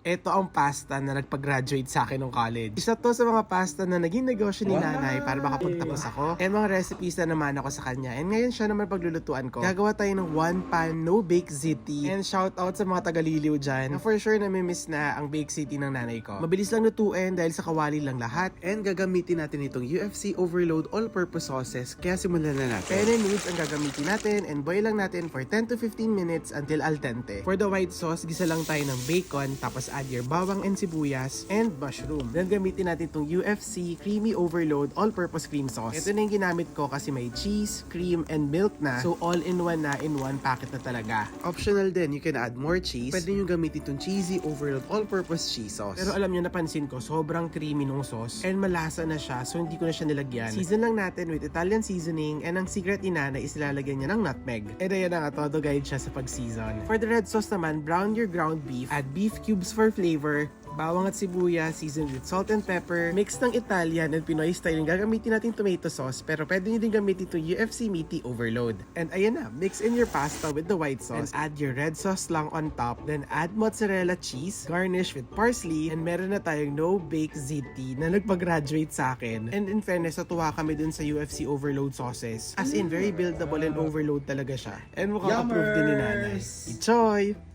Ito ang pasta na nagpag-graduate sa akin ng college. Isa to sa mga pasta na naging negosyo ni nanay para makapagtapos ako. And mga recipes na naman ako sa kanya. And ngayon siya naman paglulutuan ko. Gagawa tayo ng one pan no bake ziti. And shout out sa mga tagaliliw dyan na for sure namimiss na ang bake ziti ng nanay ko. Mabilis lang lutuin dahil sa kawali lang lahat. And gagamitin natin itong UFC Overload All-Purpose Sauces. Kaya simulan na natin. Penne noodles ang gagamitin natin and boil lang natin for 10 to 15 minutes until al dente. For the white sauce, gisa lang tayo ng bacon tapos add your bawang and sibuyas and mushroom. Then gamitin natin itong UFC Creamy Overload All-Purpose Cream Sauce. Ito na yung ginamit ko kasi may cheese, cream, and milk na. So all-in-one na in one packet na talaga. Optional din, you can add more cheese. Pwede nyo gamitin itong Cheesy Overload All-Purpose Cheese Sauce. Pero alam nyo, napansin ko, sobrang creamy nung sauce and malasa na siya so hindi ko na siya nilagyan. Season lang natin with Italian seasoning and ang secret ni Nana is ilalagyan niya ng nutmeg. And ayan na nga, todo guide siya sa pag-season. For the red sauce naman, brown your ground beef, add beef cubes for flavor, bawang at sibuyas, seasoned with salt and pepper, mix ng Italian and Pinoy style yung gagamitin natin tomato sauce, pero pwede nyo din gamitin itong UFC Meaty Overload. And ayan na, mix in your pasta with the white sauce, and add your red sauce lang on top, then add mozzarella cheese, garnish with parsley, and meron na tayong no-bake ziti na nagpag-graduate sa akin. And in fairness, natuwa kami dun sa UFC Overload sauces. As in, very buildable and overload talaga siya. And mukhang approve din ni nanay. Enjoy!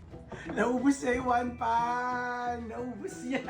Naubos niya yung one pan! Naubos niya!